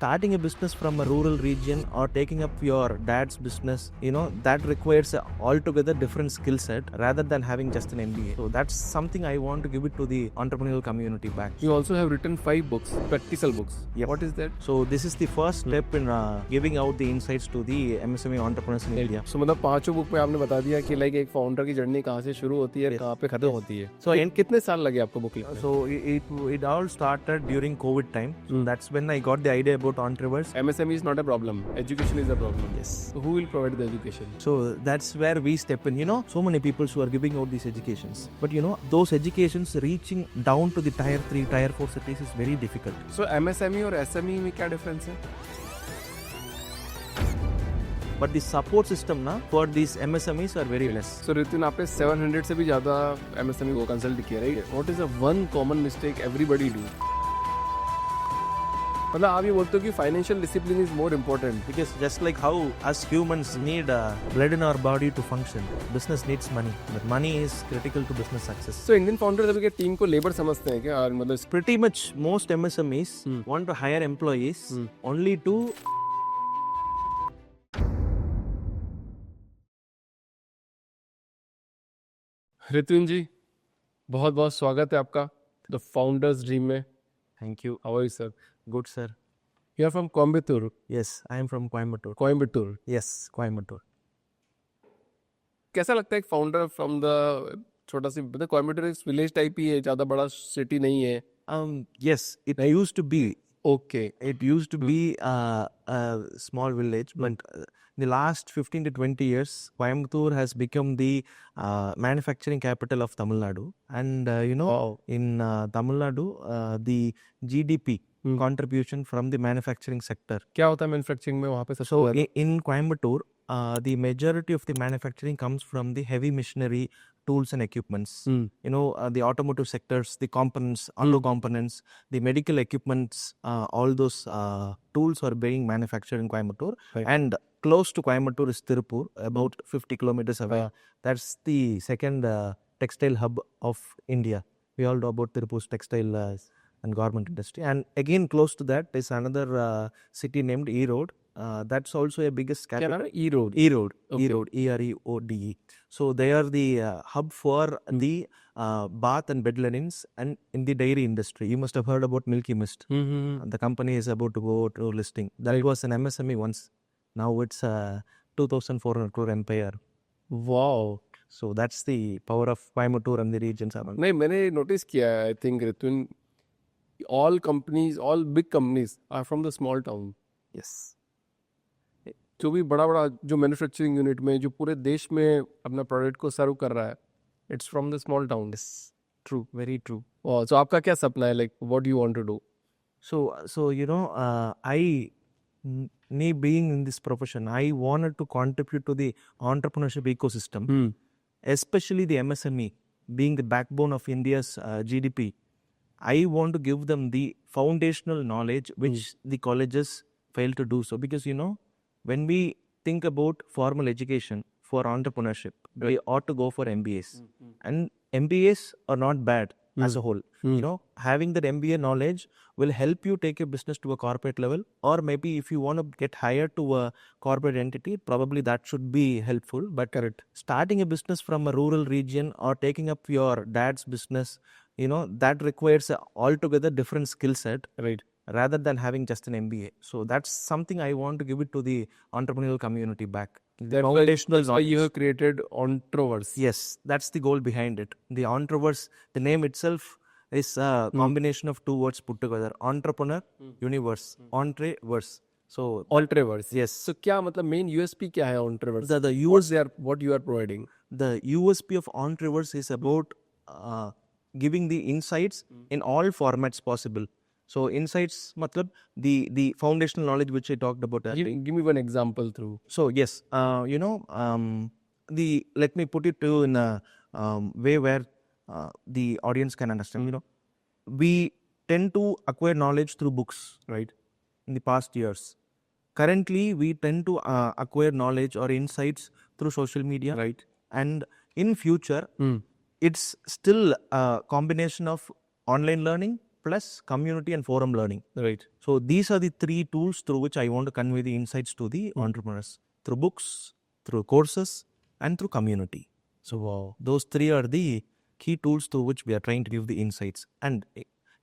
Starting a business from a rural region or taking up your dad's business, that requires a altogether different skill set rather than having just an MBA. So that's something I want to give it to the entrepreneurial community back. You also have written 5 books, practical books. Yep. What is that? So this is the first step in giving out the insights to the MSME entrepreneurs in India. So मतलब पांचों book में आपने बता दिया कि like एक founder की journey कहाँ से शुरू होती है, कहाँ पे खत्म होती है. So कितने साल लगे आपको बुक लिखने? So it all started during COVID time. So that's when I got the idea about EntreVerse. MSME is not a problem. Education is a problem. Yes. So who will provide the education? So that's where we step in. So many people who are giving out these educations. But those educations reaching down to the tier 3, tier 4 cities is very difficult. So MSME और SME में क्या difference है? But the support system for these MSMEs are very less. So Rithwinn, आपने 700 से भी ज़्यादा MSME को consult किया, right? What is the one common mistake everybody do? मतलब आप ये बोलते हो कि financial discipline is more important. Because just like how us humans need blood in our body to function, business needs money. But money is critical to business success. So Indian founders अभी के team को labour समझते हैं क्या? और मतलब Pretty much most MSMEs want to hire employees only to रित्विन जी, बहुत बहुत स्वागत है आपका द फाउंडर्स ड्रीम में. Thank you. How are you sir? Good, sir. You are from Coimbatore. Yes, I am from Coimbatore. Coimbatore. Yes, Coimbatore. कैसा लगता है एक फाउंडर फ्रॉम द छोटा सी, मतलब कोयम्बटूर एक विलेज टाइप ही है, ज़्यादा बड़ा सिटी नहीं है. Yes, it used to be. Okay. It used to be a small village, but in the last 15 to 20 years, Coimbatore has become the manufacturing capital of Tamil Nadu. And in Tamil Nadu, the GDP contribution from the manufacturing sector. क्या होता है manufacturing में वहाँ पे? So in Coimbatore, the majority of the manufacturing comes from the heavy machinery, tools and equipments. The automotive sectors, the components, auto components, the medical equipments, all those tools are being manufactured in Coimbatore. Right. And close to Coimbatore is Tirupur, about 50 kilometers away. That's the second textile hub of India. We all know about Tirupur's textile and garment industry. And again, close to that is another city named Erode. That's also a biggest capital. Erode. Erode. Okay. Erode. E-R-E-O-D-E. So they are the hub for the bath and bed linens and in the dairy industry. You must have heard about Milky Mist. The company is about to go to listing. That was an MSME once. Now it's a 2,400 crore empire. Wow. So that's the power of Coimbatore and the regions around. नहीं, मैंने notice किया है, I think Rithwinn, all big companies are from the small town. Yes. जो भी बड़ा जो manufacturing unit में जो पूरे देश में अपना प्रोडक्ट को सर्व कर रहा है, it's from the small town. True, very true. So आपका क्या सपना है, like what do you want to do? So me being in this profession, I wanted to contribute to the entrepreneurship ecosystem, especially the MSME, being the backbone of India's GDP. I want to give them the foundational knowledge which the colleges fail to do so. Because when we think about formal education for entrepreneurship, we ought to go for MBAs. And MBAs are not bad as a whole. Having that MBA knowledge will help you take your business to a corporate level, or maybe if you want to get hired to a corporate entity, probably that should be helpful. But starting a business from a rural region or taking up your dad's business, that requires a altogether different skill set. Right. Rather than having just an MBA. So that's something I want to give it to the entrepreneurial community back. That's why you have created EntreVerse. Yes, that's the goal behind it. The EntreVerse, the name itself is a combination of two words put together. Entrepreneur, universe, EntreVerse. So EntreVerse. Yes. So क्या मतलब main USP क्या है EntreVerse? What you are providing? The USP of EntreVerse is about giving the insights in all formats possible. So insights, matlab the foundational knowledge which I talked about. Give me one example through. So yes, let me put it to you in a way where the audience can understand. We tend to acquire knowledge through books, right? In the past years, currently we tend to acquire knowledge or insights through social media, right? And in future, it's still a combination of online learning plus community and forum learning. Right. So these are the three tools through which I want to convey the insights to the entrepreneurs, through books, through courses, and through community. So those three are the key tools through which we are trying to give the insights. And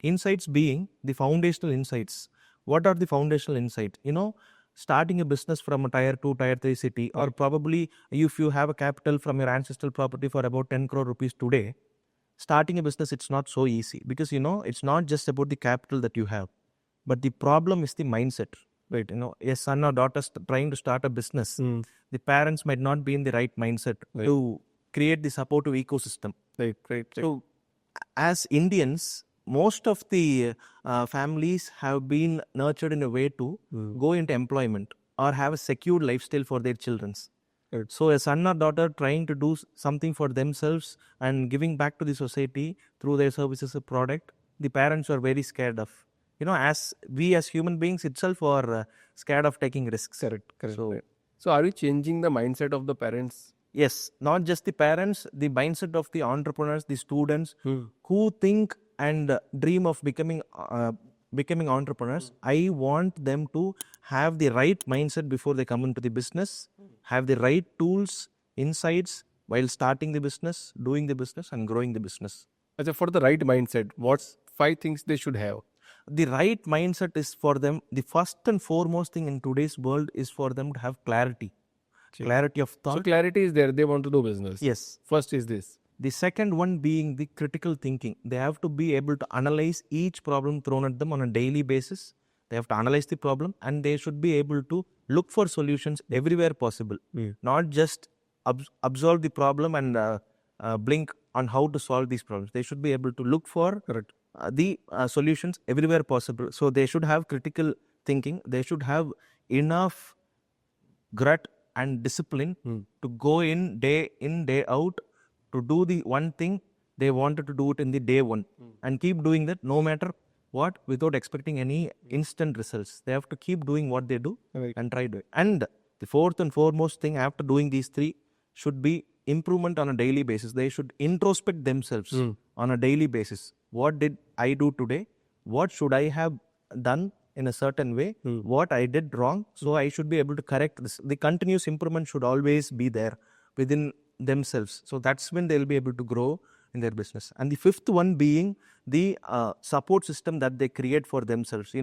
insights being the foundational insights. What are the foundational insights? Starting a business from a tier 2, tier 3 city, or probably if you have a capital from your ancestral property for about 10 crore rupees today, starting a business, it's not so easy because, it's not just about the capital that you have, but the problem is the mindset, right? A son or daughter trying to start a business, the parents might not be in the right mindset to create the supportive ecosystem. Right. So as Indians, most of the families have been nurtured in a way to go into employment or have a secured lifestyle for their children. Right. So a son or daughter trying to do something for themselves and giving back to the society through their services or product, the parents are very scared of. As we as human beings itself are scared of taking risks. Correct. So are you changing the mindset of the parents? yes, not just the parents, the mindset of the entrepreneurs, the students who think and dream of becoming entrepreneurs. I want them to have the right mindset before they come into the business, have the right tools, insights while starting the business, doing the business, and growing the business. For the right mindset, what's 5 things they should have? The right mindset is for them, the first and foremost thing in today's world is for them to have clarity. Clarity of thought. So clarity is there. They want to do business. Yes. First is this. The second one being the critical thinking. They have to be able to analyze each problem thrown at them on a daily basis. They have to analyze the problem and they should be able to look for solutions everywhere possible. Not just absorb the problem and blink on how to solve these problems. They should be able to look for the solutions everywhere possible. So they should have critical thinking. They should have enough grit and discipline to go in, day out, to do the one thing they wanted to do it in the day one and keep doing that no matter what, without expecting any instant results. They have to keep doing what they do and try to. And the fourth and foremost thing after doing these three should be improvement on a daily basis. They should introspect themselves on a daily basis. What did I do today? What should I have done in a certain way? What I did wrong? So I should be able to correct this. The continuous improvement should always be there within themselves. So that's when they'll be able to grow in their business. And the fifth one being the support system that they create for themselves.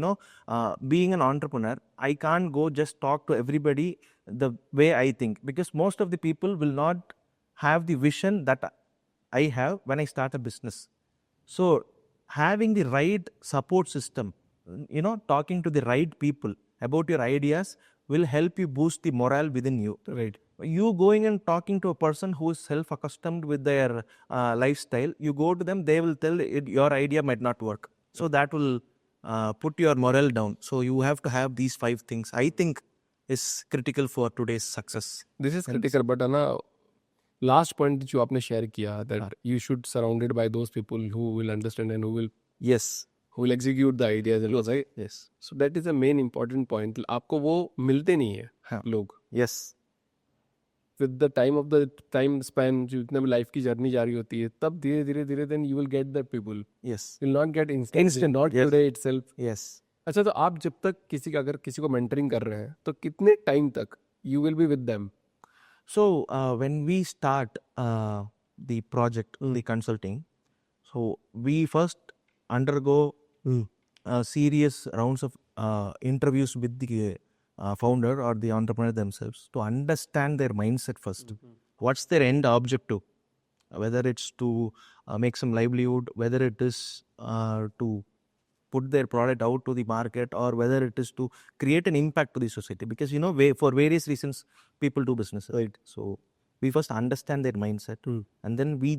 Being an entrepreneur, I can't go just talk to everybody the way I think, because most of the people will not have the vision that I have when I start a business. So having the right support system, talking to the right people about your ideas will help you boost the morale within you. Right. You going and talking to a person who is self-accustomed with their lifestyle, you go to them, they will tell your idea might not work. So that will put your morale down. So you have to have these 5 things, I think, is critical for today's success. This is critical, but last point that you आपने share किया, that you should surrounded by those people who will understand and who will execute the ideas. Right? Yes. So that is the main important point. आपको वो मिलते नहीं है लोग. Yes. With the time span जो इतना भी life की journey जा रही होती है, तब धीरे then you will get the people. Yes. You will not get instant, not today itself. Yes. अच्छा, तो आप जब तक अगर किसी को mentoring कर रहे हैं, तो कितने time तक you will be with them? So when we start the project, the consulting, so we first undergo serious rounds of interviews with the founder or the entrepreneur themselves to understand their mindset first. What's their end objective? Whether it's to make some livelihood, whether it is to put their product out to the market, or whether it is to create an impact to the society. Because, for various reasons, people do business. Right. So we first understand their mindset and then we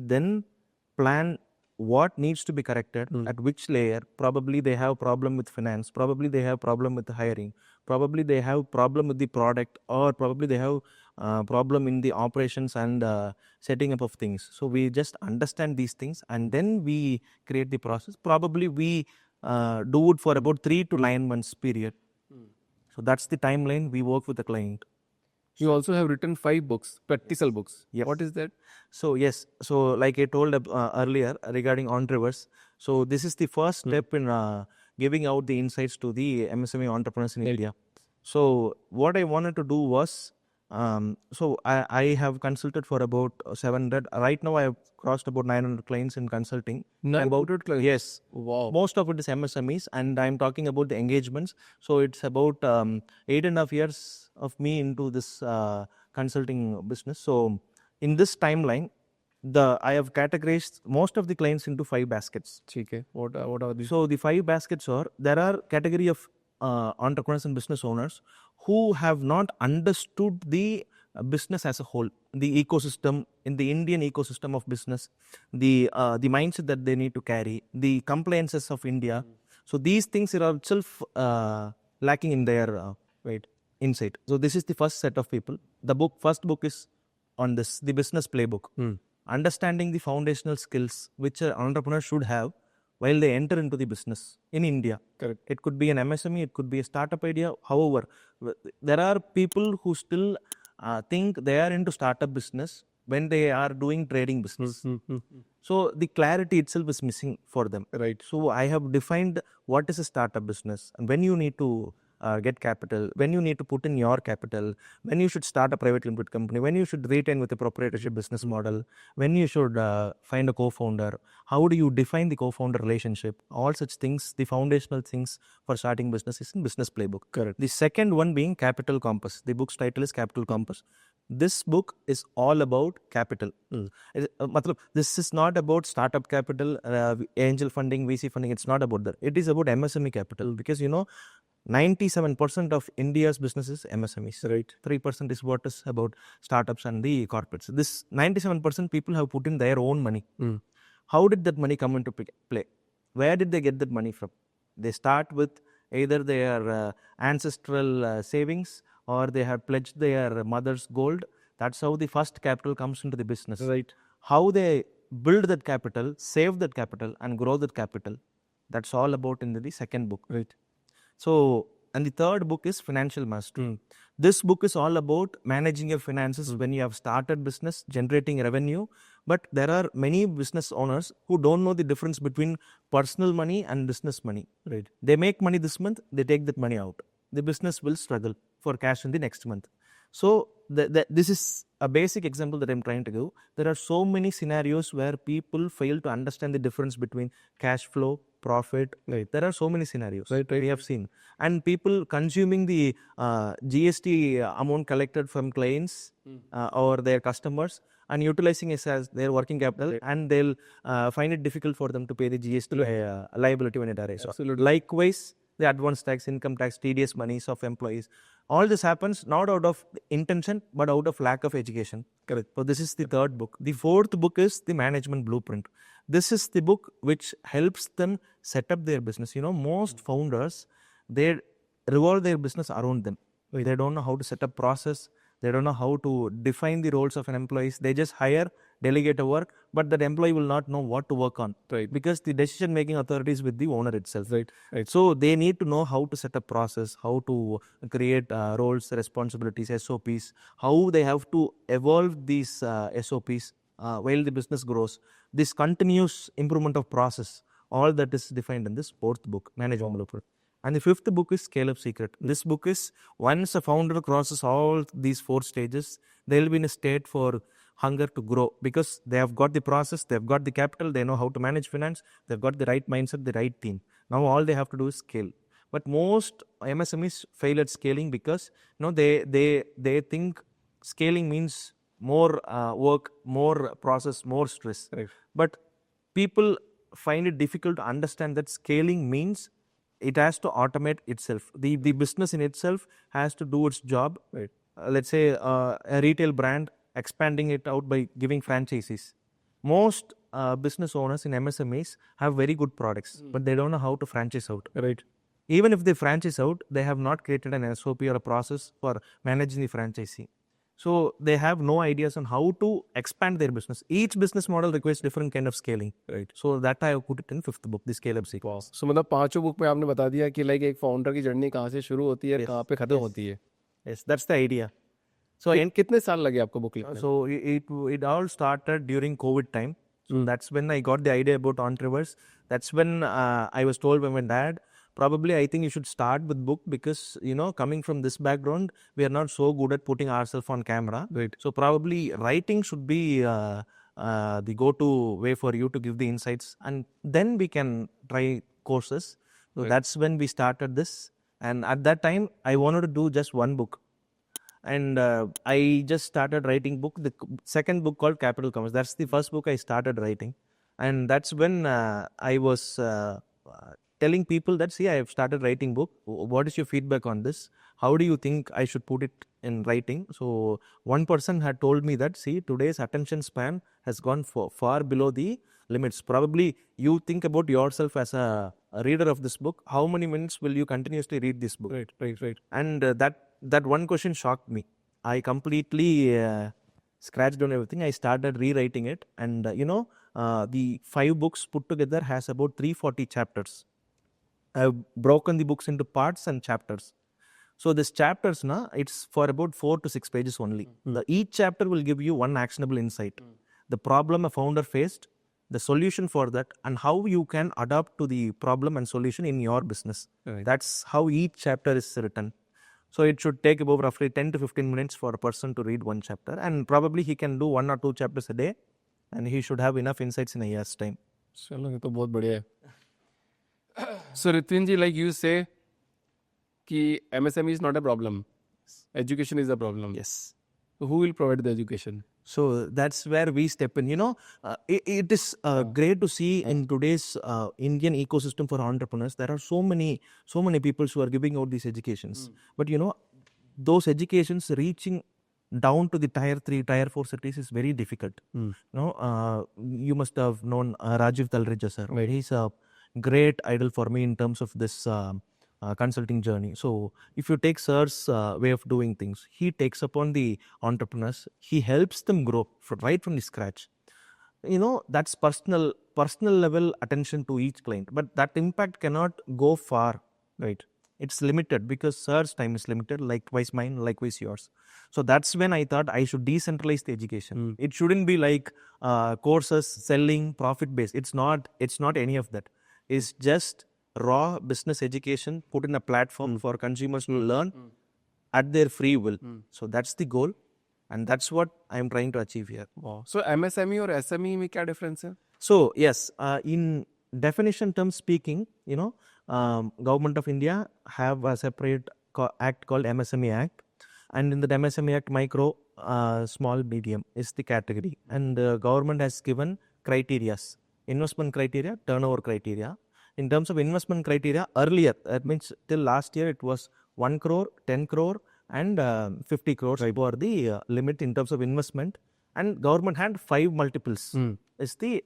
plan what needs to be corrected at which layer. Probably they have problem with finance, probably they have problem with the hiring, probably they have problem with the product, or probably they have problem in the operations and setting up of things. So we just understand these things and then we create the process. Probably we do it for about 3 to 9 months period. So that's the timeline we work with the client. You also have written 5 books, practical books. Yes. What is that? So yes, so like I told earlier regarding EntreVerse, So this is the first step in giving out the insights to the MSME entrepreneurs in India. So what I wanted to do was, so I have consulted for about 700. Right now I have crossed about 900 clients in consulting. 900 clients? Yes. Wow. Most of it is MSMEs, and I'm talking about the engagements. So it's about 8.5 years of me into this consulting business. So in this timeline, I have categorized most of the clients into 5 baskets. Okay. What are these? So the 5 baskets are, there are category of entrepreneurs and business owners who have not understood the business as a whole, the ecosystem, in the Indian ecosystem of business, the mindset that they need to carry, the compliances of India. So these things are itself lacking in their insight. So this is the first set of people. The first book is on this, the business playbook. Understanding the foundational skills which an entrepreneur should have while they enter into the business in India. Correct. It could be an MSME, it could be a startup idea. However, there are people who still think they are into startup business when they are doing trading business. So the clarity itself is missing for them. Right. So I have defined what is a startup business and when you need to get capital, when you need to put in your capital, when you should start a private limited company, when you should retain with a proprietorship business model, when you should find a co-founder, how do you define the co-founder relationship, all such things, the foundational things for starting business is in business playbook. Correct. The second one being Capital Compass. The book's title is Capital Compass. This book is all about capital. This is not about startup capital, angel funding, VC funding. It's not about that. It is about MSME capital because 97% of India's business is MSMEs. Right. 3% is what is about startups and the corporates. This 97% people have put in their own money. How did that money come into play? Where did they get that money from? They start with either their ancestral savings or they have pledged their mother's gold. That's how the first capital comes into the business. Right. How they build that capital, save that capital and grow that capital. That's all about in the second book. Right. So, and the third book is Financial Mastery. This book is all about managing your finances when you have started business, generating revenue. But there are many business owners who don't know the difference between personal money and business money. Right. They make money this month, they take that money out. The business will struggle for cash in the next month. So, this is a basic example that I'm trying to give. There are so many scenarios where people fail to understand the difference between cash flow, profit. Right. There are so many scenarios Right. we have seen. And people consuming the GST amount collected from clients or their customers and utilizing it as their working capital, Right. and they'll find it difficult for them to pay the GST liability when it arises. Absolutely. Likewise, the advance tax, income tax, TDS monies of employees. All this happens not out of intention, but out of lack of education. Correct. So this is the third book. The fourth book is the Management Blueprint. This is the book which helps them set up their business. Most founders, they revolve their business around them. They don't know how to set up process. They don't know how to define the roles of an employee. They just hire, delegate a work, but that employee will not know what to work on. Right. Because the decision-making authority is with the owner itself. Right. Right. So they need to know how to set up process, how to create roles, responsibilities, SOPs, how they have to evolve these SOPs while the business grows. This continuous improvement of process, all that is defined in this fourth book, Management Blueprint. And the fifth book is Scale Up Secret. This book is, once a founder crosses all these 4 stages, they will be in a state for hunger to grow because they have got the process, they have got the capital, they know how to manage finance, they've got the right mindset, the right team. Now all they have to do is scale. But most MSMEs fail at scaling because they think scaling means more work, more process, more stress. Right. But people find it difficult to understand that scaling means it has to automate itself. The business in itself has to do its job. Right. Let's say a retail brand, expanding it out by giving franchises. Most business owners in MSMEs have very good products, but they don't know how to franchise out. Right. Even if they franchise out, they have not created an SOP or a process for managing the franchisee. So they have no ideas on how to expand their business. Each business model requires different kind of scaling. Right. So that I have put it in fifth book, the Scale Up Secret. Wow. So मतलब 5 book में आपने बता दिया कि like एक founder की journey कहाँ से शुरू होती है, कहाँ पे खत्म होती है. Yes, that's the idea. So कितने साल लगे आपको बुक लिखने? So it all started during COVID time. So that's when I got the idea about EntreVerse. That's when I was told by my dad, probably I think you should start with book because, coming from this background, we are not so good at putting ourselves on camera. Right. So probably writing should be the go-to way for you to give the insights. And then we can try courses. So that's when we started this. And at that time, I wanted to do just one book. And I just started writing book. The second book called Capital Commerce. That's the first book I started writing. And that's when I was telling people that, see, I have started writing book. What is your feedback on this? How do you think I should put it in writing? So one person had told me that, see, today's attention span has gone far below the limits. Probably you think about yourself as a reader of this book. How many minutes will you continuously read this book? Right. And that one question shocked me. I completely scratched down everything. I started rewriting it. And, the 5 books put together has about 340 chapters. I've broken the books into parts and chapters. So this chapters, it's for about 4 to 6 pages only. Each chapter will give you one actionable insight. The problem a founder faced, the solution for that, and how you can adapt to the problem and solution in your business. Right. That's how each chapter is written. So it should take about roughly 10 to 15 minutes for a person to read one chapter. And probably he can do 1 or 2 chapters a day. And he should have enough insights in a year's time. चलो ये तो बहुत बढ़िया है. So Rithwinn ji, like you say, कि MSME is not a problem. Education is a problem. Yes. So who will provide the education? So that's where we step in. It is great to see in today's Indian ecosystem for entrepreneurs. There are so many people who are giving out these educations. But those educations reaching down to the tier 3, tier 4 cities is very difficult. You must have known Rajiv Talreja sir. Right? He's a great idol for me in terms of this consulting journey. So if you take sir's way of doing things, he takes upon the entrepreneurs, he helps them grow right from the scratch. That's personal level attention to each client, but that impact cannot go far, right? It's limited because sir's time is limited, likewise mine, likewise yours. So that's when I thought I should decentralize the education. It shouldn't be like courses, selling, profit based. It's not any of that. It's just raw business education put in a platform for consumers to learn at their free will. So that's the goal, and that's what I'm trying to achieve here. Wow. So MSME और SME में क्या difference है? So yes, in definition terms speaking, Government of India have a separate act called MSME Act, and in the MSME Act, micro, small, medium is the category, and the government has given criterias, investment criteria, turnover criteria. In terms of investment criteria, earlier, that means till last year, it was 1 crore, 10 crore and 50 crores for the limit in terms of investment. And government had 5 multiples. Is the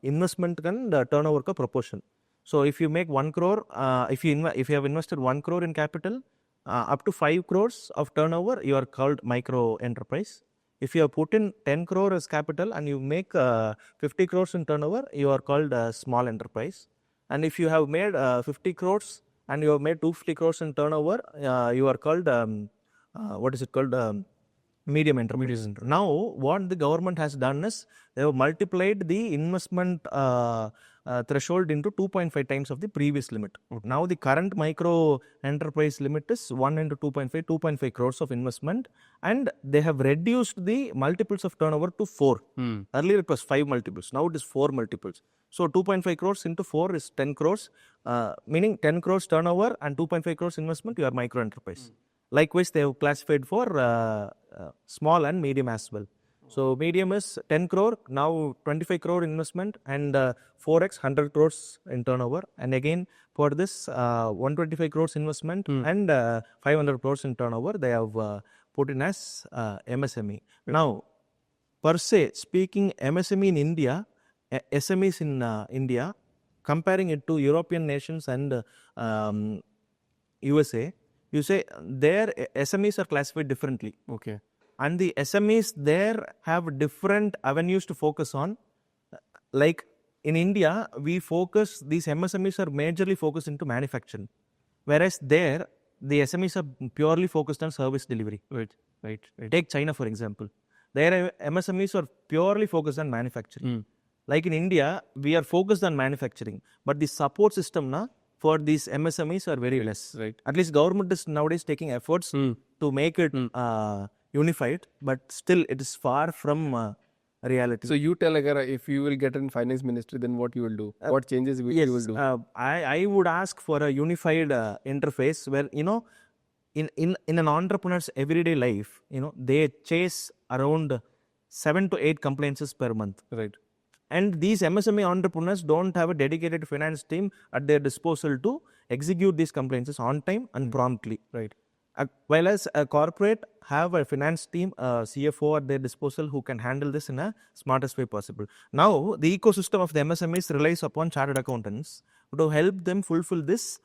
investment and turnover ka proportion. So if you make 1 crore, if you have invested 1 crore in capital, up to 5 crores of turnover, you are called micro enterprise. If you have put in 10 crore as capital and you make 50 crores in turnover, you are called small enterprise. And if you have made 50 crores and you have made 250 crores in turnover, you are called, medium enterprise. Now, what the government has done is, they have multiplied the investment threshold into 2.5 times of the previous limit. Now, the current micro enterprise limit is 1 into 2.5 crores of investment, and they have reduced the multiples of turnover to 4. Earlier, it was 5 multiples. Now, it is 4 multiples. So 2.5 crores into 4 is 10 crores, meaning 10 crores turnover and 2.5 crores investment, you are micro enterprise. Likewise, they have classified for small and medium as well. So medium is 10 crore, now 25 crore investment and 4x 100 crores in turnover. And again, for this 125 crores investment and 500 crores in turnover, they have put in as MSME. Now, per se, speaking MSME in India, SMEs in India, comparing it to European nations and USA, you say their SMEs are classified differently. Okay. And the SMEs there have different avenues to focus on. Like in India, these MSMEs are majorly focused into manufacturing. Whereas there, the SMEs are purely focused on service delivery. Right. Take China, for example. Their MSMEs are purely focused on manufacturing. Like in India, we are focused on manufacturing, but the support system for these MSMEs are very less. Right. At least government is nowadays taking efforts to make it unified, but still it is far from reality. So you tell agar if you will get in finance ministry, then what you will do? What changes you will do? I would ask for a unified interface where, in an entrepreneur's everyday life, they chase around 7 to 8 complaints per month. Right. And these MSME entrepreneurs don't have a dedicated finance team at their disposal to execute these complaints on time and promptly. Right. While as a corporate have a finance team, a CFO at their disposal who can handle this in a smartest way possible. Now, the ecosystem of the MSMEs relies upon chartered accountants to help them fulfill this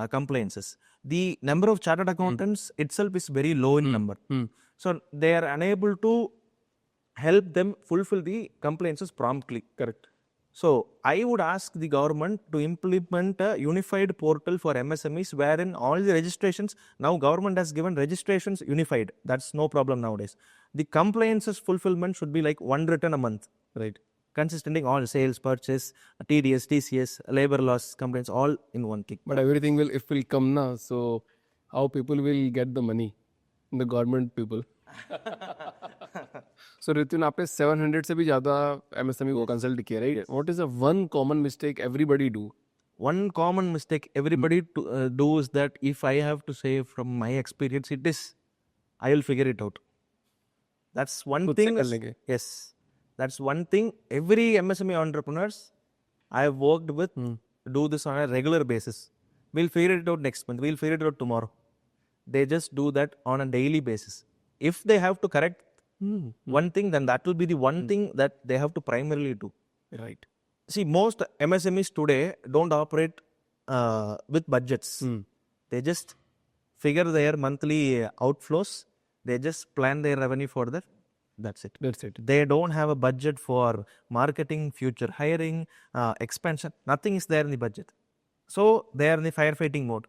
compliances. The number of chartered accountants itself is very low in number. So, they are unable to help them fulfill the compliances promptly. Correct. So, I would ask the government to implement a unified portal for MSMEs wherein all the registrations, now government has given registrations unified. That's no problem nowadays. The compliances fulfillment should be like one written a month. Right. Consisting all sales, purchase, TDS, TCS, labor loss complaints, all in one kick. But everything will come now. So how people will get the money? The government people. So Rithwinn, आपने 700 से भी ज़्यादा MSME को consult किया, right? What is the one common mistake everybody do? One common mistake everybody do is that if I have to say from my experience, it is, I will figure it out. That's one thing. Yes. That's one thing. Every MSME entrepreneurs I have worked with do this on a regular basis. We'll figure it out next month. We'll figure it out tomorrow. They just do that on a daily basis. If they have to correct one thing, then that will be the one thing that they have to primarily do. Right. See, most MSMEs today don't operate with budgets. They just figure their monthly outflows. They just plan their revenue for that. That's it. That's it. They don't have a budget for marketing, future hiring, expansion. Nothing is there in the budget. So they are in the firefighting mode.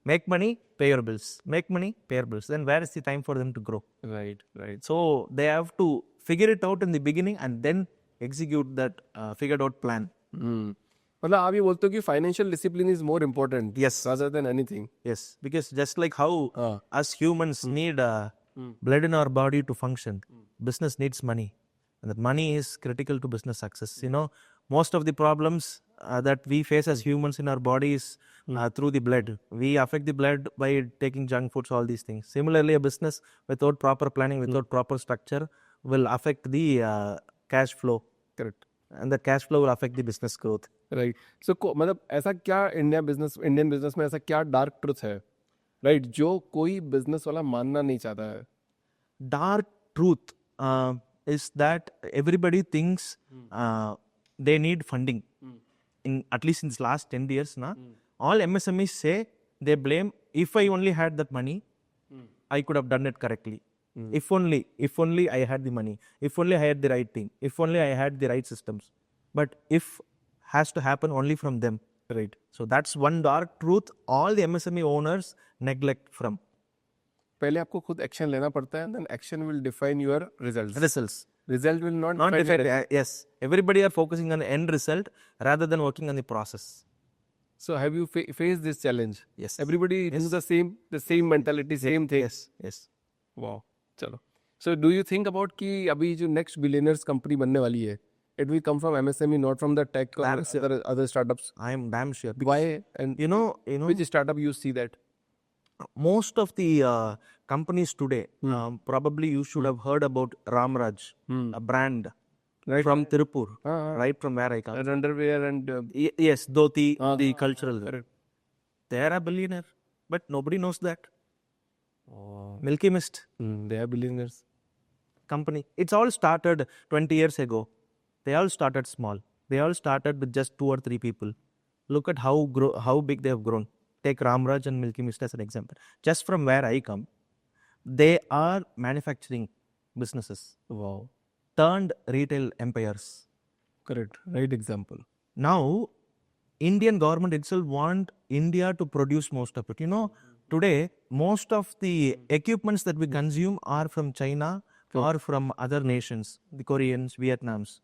Make money, pay your bills. Make money, pay your bills. Then where is the time for them to grow? Right, right. So they have to figure it out in the beginning and then execute that figured out plan. मतलब आप ये बोलते हो कि financial discipline is more important. Yes. Rather than anything. Yes. Because just like how us humans need blood in our body to function, business needs money. And that money is critical to business success. Most of the problems that we face as humans in our body is through the blood. We affect the blood by taking junk foods, all these things. Similarly, a business without proper planning, without proper structure will affect the cash flow. Correct. And the cash flow will affect the business growth. Right. So मतलब ऐसा क्या Indian business में ऐसा क्या dark truth है, right, जो कोई business वाला मानना नहीं चाहता है? Dark truth is that everybody thinks they need funding. At least in the last 10 years, all MSMEs say they blame, if I only had that money, I could have done it correctly. If only I had the money, if only I had the right team, if only I had the right systems. But if has to happen only from them. Right. So that's one dark truth all the MSME owners neglect from. पहले आपको खुद action लेना पड़ता है, then action will define your results. Result will not define. Yes. Everybody are focusing on the end result rather than working on the process. So have you faced this challenge? Yes. Everybody does the same mentality, same thing. Yes. Wow. चलो. So do you think about कि अभी जो next billionaires company बनने वाली है, it will come from MSME, not from the tech or other startups? I am damn sure. Why? And which startup you see that? Most of the companies today, probably you should have heard about Ramraj, a brand from Tirupur, right from where I come. And underwear and... yes, dhoti, the cultural. Correct. They are a billionaire, but nobody knows that. Milky Mist. They are billionaires. Company. It's all started 20 years ago. They all started small. They all started with just 2 or 3 people. Look at how big they have grown. Take Ramraj and Milky Mist as an example. Just from where I come, they are manufacturing businesses. Wow. Turned retail empires. Correct. Right example. Now, Indian government itself want India to produce most of it. Today, most of the equipments that we consume are from China or from other nations, the Koreans, Vietnams.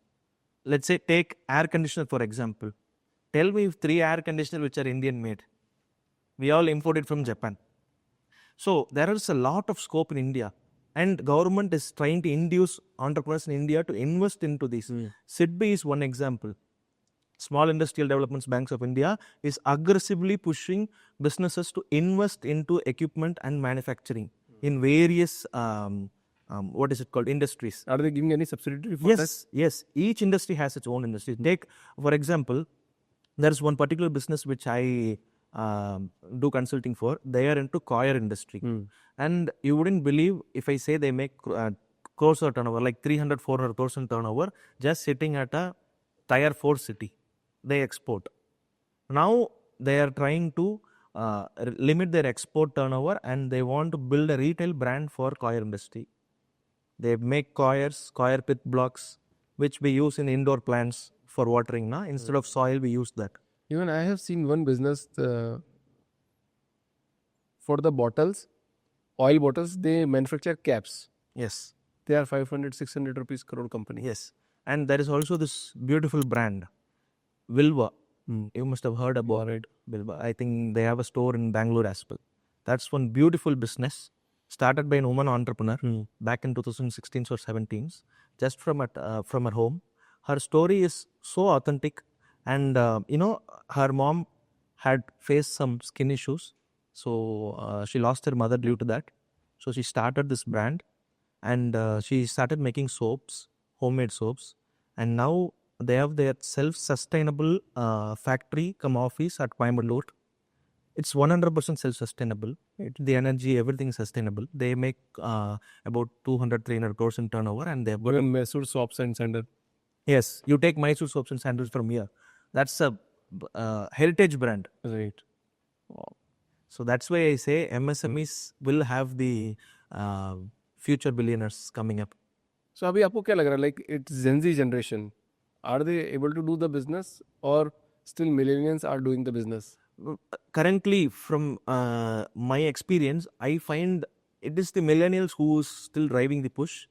let's say take air conditioner for example. Tell me if 3 air conditioners which are Indian made. We all imported from Japan. So there is a lot of scope in India, and government is trying to induce entrepreneurs in India to invest into this. SIDBI is one example. Small Industrial Development Banks of India is aggressively pushing businesses to invest into equipment and manufacturing in various industries. Are they giving any subsidy for that? Yes. Each industry has its own industry. Take, for example, there is one particular business which I do consulting for. They are into coir industry. And you wouldn't believe if I say they make crores of turnover, like 300, 400 crores in turnover, just sitting at a tier 4 city. They export. Now they are trying to limit their export turnover, and they want to build a retail brand for coir industry. They make coir pit blocks, which we use in indoor plants for watering. Na? Instead of soil, we use that. Even I have seen one business for the bottles, oil bottles, they manufacture caps. Yes. They are 500, 600 rupees crore company. Yes. And there is also this beautiful brand, Vilva. You must have heard about it. Vilva. I think they have a store in Bangalore as well. That's one beautiful business started by a woman entrepreneur back in 2016 or 17, just from her home. Her story is so authentic, and her mom had faced some skin issues, so she lost her mother due to that. So she started this brand, and she started making soaps, homemade soaps, and now they have their self-sustainable factory come office at Coimbatore. It's 100% self-sustainable. The energy, everything is sustainable. They make about 200, 300 crores in turnover, and they've got Mysore soaps and sandal. Yes, you take Mysore soaps and sandals from here. That's a heritage brand. Right. Wow. So that's why I say MSMEs will have the future billionaires coming up. So अभी आपको क्या लग रहा है? Like it's Gen Z generation. Are they able to do the business, or still millennials are doing the business? Currently, from my experience, I find it is the millennials who is still driving the push.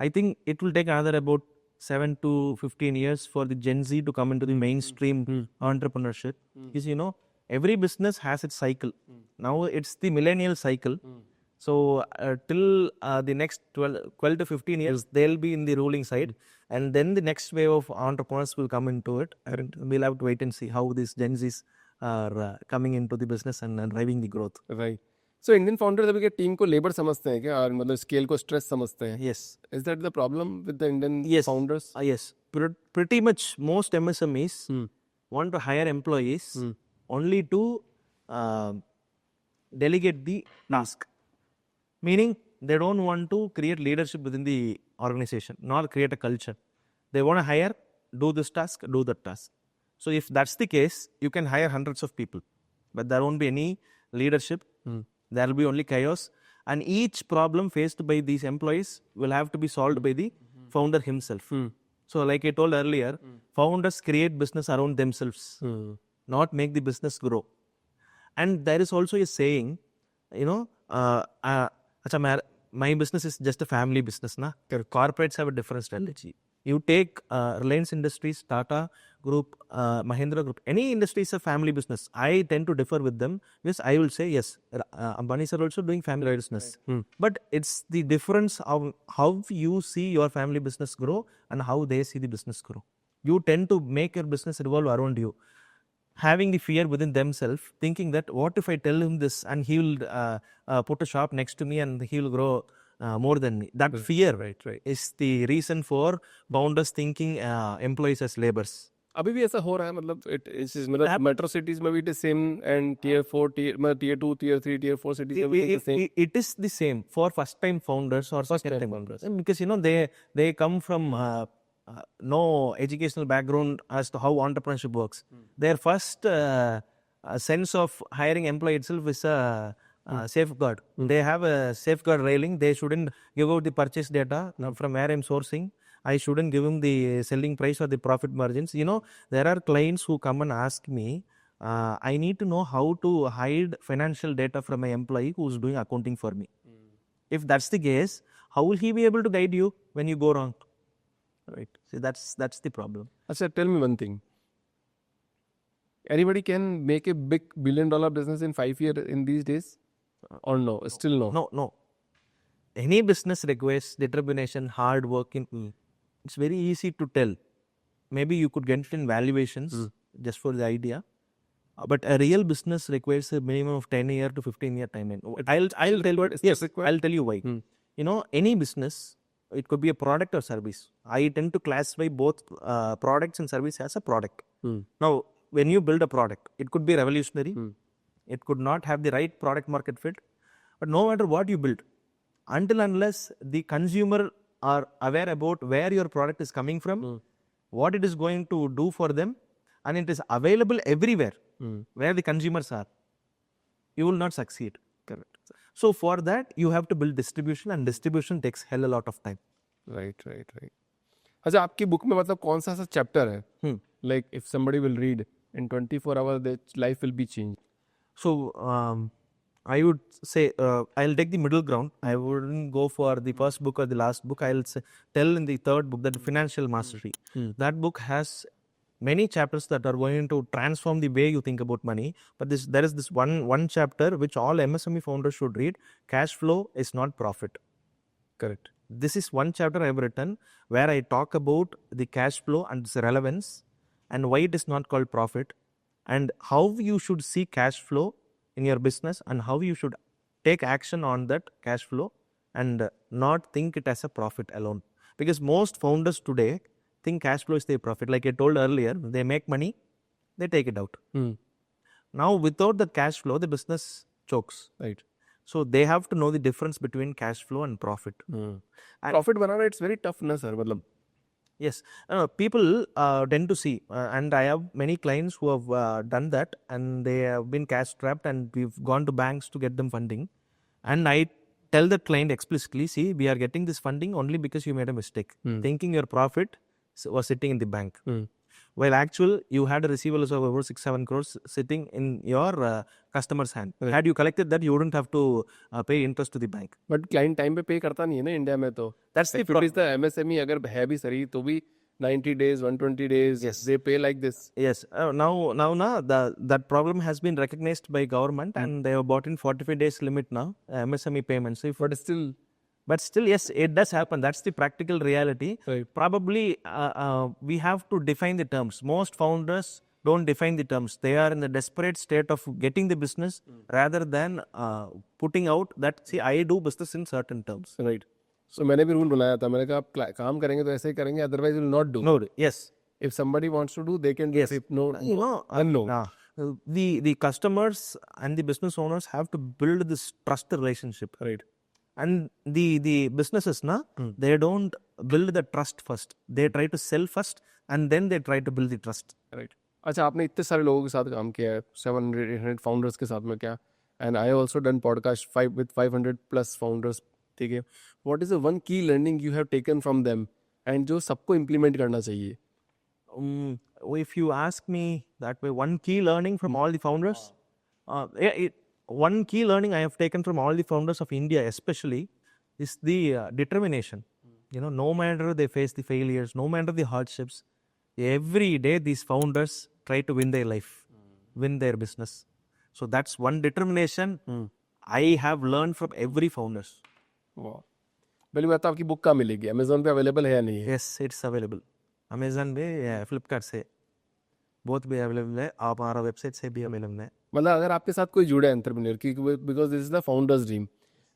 I think it will take another about 7 to 15 years for the Gen Z to come into the mainstream entrepreneurship. Because every business has its cycle. Now it's the millennial cycle. So till the next 12 to 15 years, they'll be in the ruling side. And then the next wave of entrepreneurs will come into it. And we'll have to wait and see how these Gen Zs are coming into the business and driving the growth. Right. So Indian founders अभी के team को labour समझते हैं क्या, और मतलब scale को stress समझते हैं? Yes. Is that the problem with the Indian founders? Yes. Pretty much most MSMEs want to hire employees only to delegate the task. Meaning they don't want to create leadership within the organization, nor create a culture. They want to hire, do this task, do that task. So if that's the case, you can hire hundreds of people, but there won't be any leadership. There will be only chaos, and each problem faced by these employees will have to be solved by the founder himself. So like I told earlier, founders create business around themselves, not make the business grow. And there is also a saying, my business is just a family business. Na? Corporates have a different strategy. You take Reliance Industries, Tata Group, Mahindra Group, any industry is a family business. I tend to differ with them because I will say, yes, Ambanis are also doing family business. But it's the difference of how you see your family business grow and how they see the business grow. You tend to make your business revolve around you. Having the fear within themselves, thinking that what if I tell him this and he will put a shop next to me and he will grow more than me. That fear is the reason for founders thinking employees as laborers. अभी भी ऐसा हो रहा है, मतलब metro cities में भी it is same, and tier 4, tier 2, tier 3, tier 4 cities everything is same. It is the same for first time founders or second time founders, because they come from no educational background as to how entrepreneurship works. Their first sense of hiring employee itself is a safeguard. They have a safeguard railing. They shouldn't give out the purchase data from where I'm sourcing. I shouldn't give him the selling price or the profit margins. There are clients who come and ask me, I need to know how to hide financial data from my employee who's doing accounting for me. If that's the case, how will he be able to guide you when you go wrong? Right. See, that's the problem. Achha, tell me one thing. Anybody can make a big $1 billion business in 5 years in these days? Or no? Still no? No. Any business requires determination, hard work. It's very easy to tell. Maybe you could get in valuations just for the idea. But a real business requires a minimum of 10-year to 15-year timeline. I'll tell you. Yes, I'll tell you why. Any business, it could be a product or service. I tend to classify both products and service as a product. Now, when you build a product, it could be revolutionary. It could not have the right product market fit. But no matter what you build, until unless the consumer are aware about where your product is coming from, what it is going to do for them, and it is available everywhere where the consumers are, you will not succeed. Correct. So for that, you have to build distribution, and distribution takes hell a lot of time. Right. अच्छा, आपकी book में मतलब कौन सा chapter है? Like if somebody will read in 24 hours, their life will be changed. So I would say I'll take the middle ground. I wouldn't go for the first book or the last book. I'll tell in the third book, that Financial Mastery. That book has many chapters that are going to transform the way you think about money. But there is this one chapter which all MSME founders should read. Cash flow is not profit. Correct. This is one chapter I have written where I talk about the cash flow and its relevance, and why it is not called profit, and how you should see cash flow in your business, and how you should take action on that cash flow and not think it as a profit alone. Because most founders today think cash flow is their profit. Like I told earlier, they make money, they take it out. Now without the cash flow, the business chokes. Right. So they have to know the difference between cash flow and profit. Profit banana, it's very tough, na sir? मतलब. Yes, people tend to see, and I have many clients who have done that, and they have been cash strapped, and we've gone to banks to get them funding. And I tell the client explicitly, see, we are getting this funding only because you made a mistake, thinking your profit was sitting in the bank. While actual, you had a receivables of over 6-7 crores sitting in your customer's hand. Right. Had you collected that, you wouldn't have to pay interest to the bank. But client time पे pay करता नहीं है ना India में तो. That's the problem. The MSME अगर है भी सही तो भी 90 days, 120 days, yes, they pay like this. Yes. Now that problem has been recognized by government, and they have brought in 45 days limit now, MSME payments. But still, yes, it does happen. That's the practical reality. Right. Probably we have to define the terms. Most founders don't define the terms. They are in the desperate state of getting the business rather than putting out that, see, I do business in certain terms. Right. So मैंने भी rule बनाया था. मैंने कहा आप काम करेंगे तो ऐसे ही करेंगे, otherwise you will not do. No. Yes. If somebody wants to do, they can. Yes. No. No. The customers and the business owners have to build this trust relationship. Right. And the businesses, they don't build the trust first. They try to sell first, and then they try to build the trust. Right. अच्छा, आपने इतने सारे लोगों के साथ काम किया है, 700-800 founders के साथ में क्या? And I also done podcast with 500 plus founders. ठीक है. What is the one key learning you have taken from them, and जो सबको implement करना चाहिए? If you ask me that way, one key learning from all the founders, one key learning I have taken from all the founders of India especially is the determination. No matter they face the failures, no matter the hardships, every day these founders try to win their life, win their business. So that's one determination I have learned from every founders. Wow. पहली बात तो आपकी book कहाँ मिलेगी? Amazon पे available है या नहीं है? Yes, it's available. Amazon पे, Flipkart से, both भी available है. आप हमारा website से भी available है. मतलब अगर आपके साथ कोई जुड़ा है entrepreneur की, because this is the founder's dream,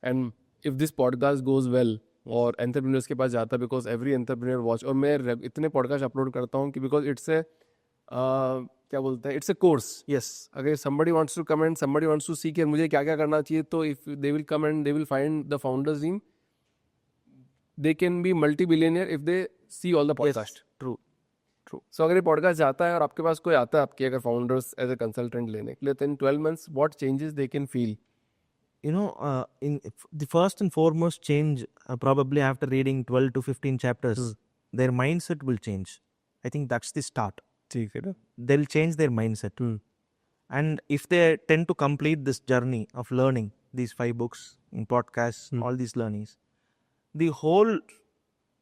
and if this podcast goes well और entrepreneurs के पास जाता है, because every entrepreneur watch, और मैं इतने podcast upload करता हूँ कि because it's a क्या बोलते हैं, it's a course. Yes. अगर somebody wants to come and somebody wants to see कि मुझे क्या क्या करना चाहिए, तो if they will come and they will find the founder's dream, they can be multi-billionaire if they see all the podcast. Yes, true. So अगर ये podcast जाता है और आपके पास कोई आता है आपके अगर founders as a consultant लेने के लिए, then 12 months what changes they can feel? In the first and foremost change, probably after reading 12 to 15 chapters, their mindset will change. I think that's the start. They'll change their mindset. And if they tend to complete this journey of learning, these 5 books, podcasts, all these learnings, the whole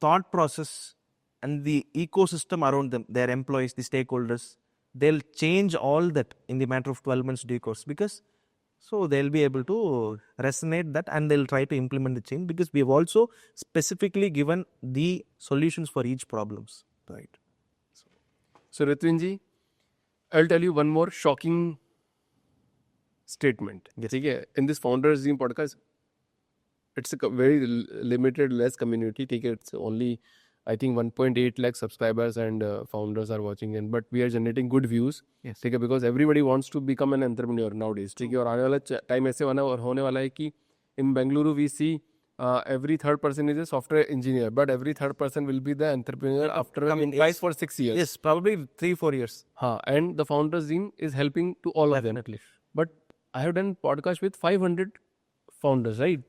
thought process and the ecosystem around them, their employees, the stakeholders, they'll change all that in the matter of 12 months due course, because so they'll be able to resonate that and they'll try to implement the change, because we have also specifically given the solutions for each problems. Right. So Rithwinn ji, I'll tell you one more shocking statement. Yes. ठीक है? In this Founders Dream podcast, it's a very limited, less community. ठीक है? It's only, I think 1.8 lakh subscribers and founders are watching in, but we are generating good views. Yes. ठीक है? Because everybody wants to become an entrepreneur nowadays. ठीक है? और आने वाला time ऐसे होने वाला है कि in Bengaluru we see every third person is a software engineer, but every third person will be the entrepreneur after guys for 6 years. Yes, probably 3-4 years. And the Founders Dream is helping to all of them. Definitely. But I have done podcast with 500 founders, right?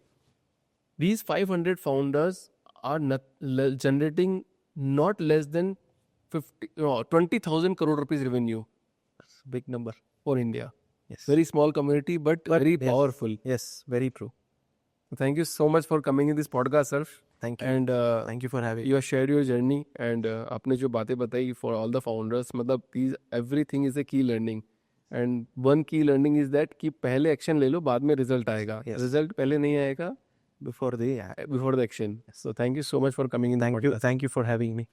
These 500 founders are generating not less than 20,000 crore rupees revenue. That's a big number For India. Yes. Very small community, but very powerful. Yes, very true. Thank you so much for coming in this podcast, sir. Thank you. And Thank you for having you have shared your journey and आपने जो बातें बताई for all the founders, मतलब these everything is a key learning. And one key learning is that कि पहले action ले लो, बाद में result आएगा. Yes. Result पहले नहीं आएगा before the before the action. So thank you so much for coming in. Thank you for having me.